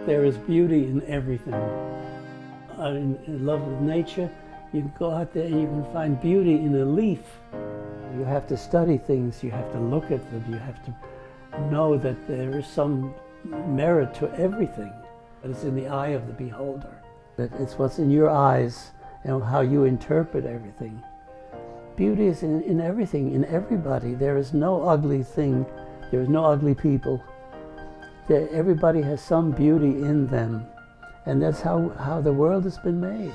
There is beauty in everything. I'm in love with nature. You can go out there and you can find beauty in a leaf. You have to study things, you have to look at them, you have to know that there is some merit to everything. But it's in the eye of the beholder. That it's what's in your eyes and how you interpret everything. Beauty is in everything, in everybody. There is no ugly thing, there is no ugly people. Everybody has some beauty in them. And that's how the world has been made.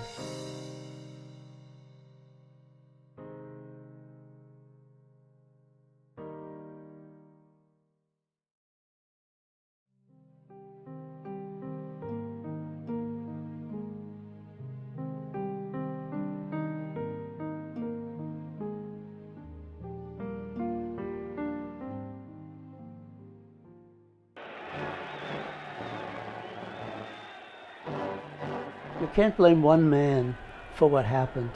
You can't blame one man for what happened.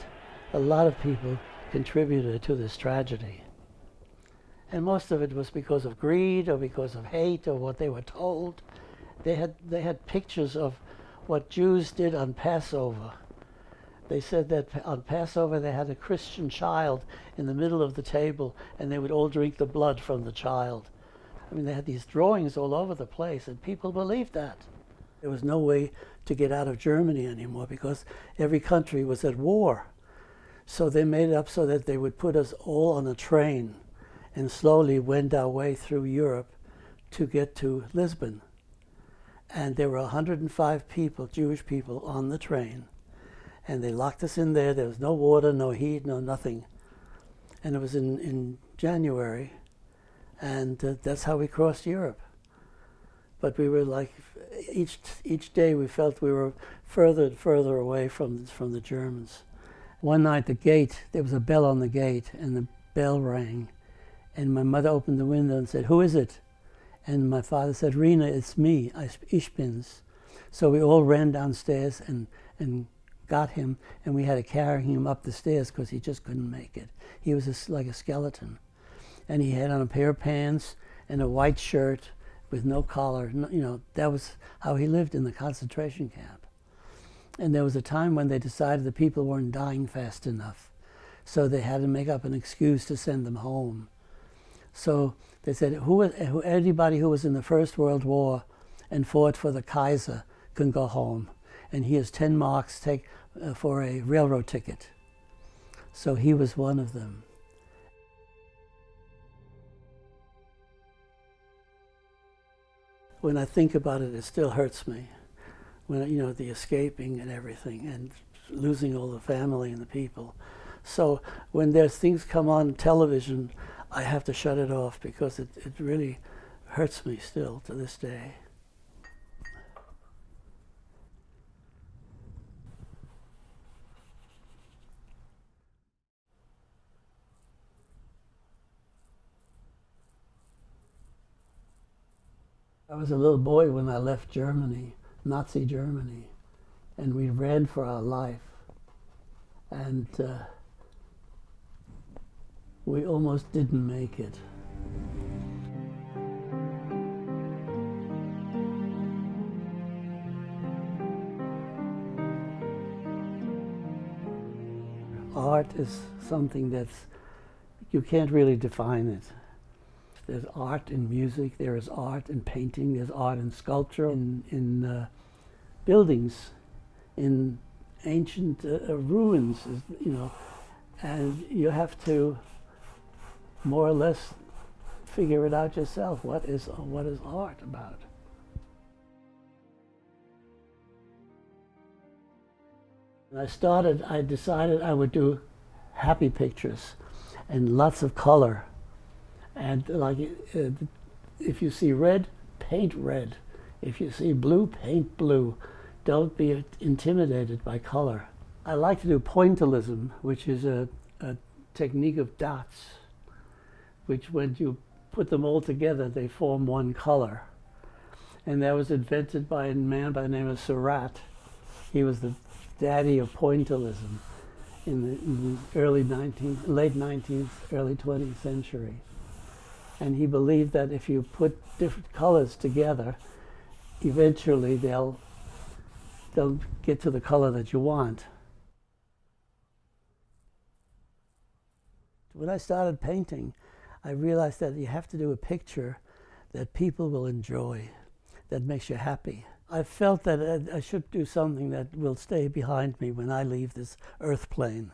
A lot of people contributed to this tragedy. And most of it was because of greed or because of hate or what they were told. They had pictures of what Jews did on Passover. They said that on Passover they had a Christian child in the middle of the table and they would all drink the blood from the child. I mean, they had these drawings all over the place and people believed that. There was no way to get out of Germany anymore because every country was at war. So they made it up so that they would put us all on a train and slowly wend our way through Europe to get to Lisbon. And there were 105 people, Jewish people, on the train. And they locked us in there. There was no water, no heat, no nothing. And it was in January. And that's how we crossed Europe. But we were like, each day we felt we were further and further away from the Germans. One night there was a bell on the gate, and the bell rang. And my mother opened the window and said, "Who is it?" And my father said, "Rina, it's me, ich bin's." So we all ran downstairs and got him, and we had to carry him up the stairs because he just couldn't make it. He was like a skeleton. And he had on a pair of pants and a white shirt with no collar. That was how he lived in the concentration camp. And there was a time when they decided the people weren't dying fast enough. So they had to make up an excuse to send them home. So they said, anybody who was in the First World War and fought for the Kaiser can go home. And here's 10 marks for a railroad ticket. So he was one of them. When I think about it, it still hurts me. When, the escaping and everything and losing all the family and the people. So when there's things come on television, I have to shut it off because it really hurts me still to this day. I was a little boy when I left Germany, Nazi Germany, and we ran for our life. And we almost didn't make it. Art is something you can't really define it. There's art in music, there is art in painting, there's art in sculpture, in buildings, in ancient ruins, and you have to more or less figure it out yourself. What is art about? When I decided I would do happy pictures and lots of color. And if you see red, paint red. If you see blue, paint blue. Don't be intimidated by color. I like to do pointillism, which is a technique of dots, which when you put them all together, they form one color. And that was invented by a man by the name of Sarit. He was the daddy of pointillism in the late 19th, early 20th century. And he believed that if you put different colors together, eventually they'll get to the color that you want. When I started painting, I realized that you have to do a picture that people will enjoy, that makes you happy. I felt that I should do something that will stay behind me when I leave this earth plane.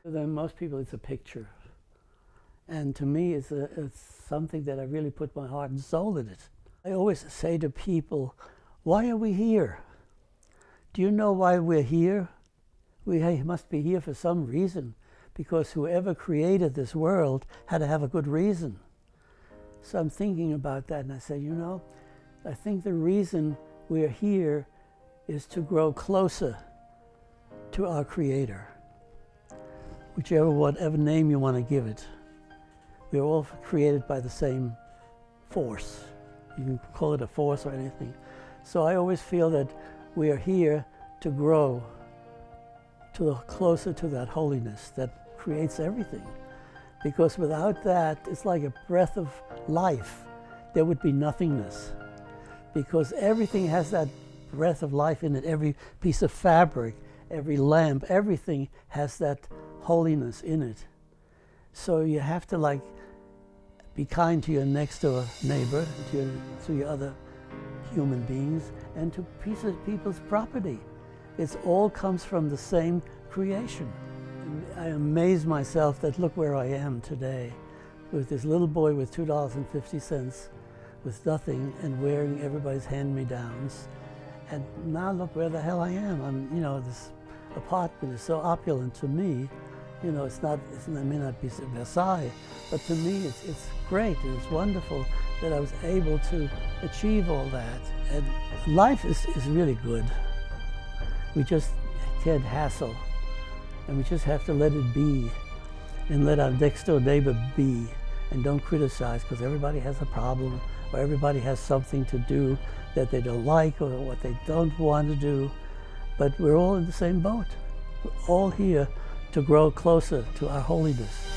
Then most people, it's a picture. And to me, it's something that I really put my heart and soul in it. I always say to people, why are we here? Do you know why we're here? We must be here for some reason, because whoever created this world had to have a good reason. So I'm thinking about that, and I say, you know, I think the reason we're here is to grow closer to our Creator, whatever name you want to give it. We're all created by the same force. You can call it a force or anything. So I always feel that we are here to grow closer to that holiness that creates everything. Because without that, it's like a breath of life. There would be nothingness. Because everything has that breath of life in it. Every piece of fabric, every lamp, everything has that holiness in it. So you have to be kind to your next door neighbor, to your other human beings, and to people's property. It all comes from the same creation. And I amaze myself that look where I am today, with this little boy with $2.50, with nothing, and wearing everybody's hand-me-downs. And now look where the hell I am. This apartment is so opulent to me. It may not be Versailles, but to me it's great and it's wonderful that I was able to achieve all that. And life is really good. We just can't hassle, and we just have to let it be, and let our next door neighbor be, and don't criticize, because everybody has a problem, or everybody has something to do that they don't like, or what they don't want to do. But we're all in the same boat. We're all here to grow closer to our holiness.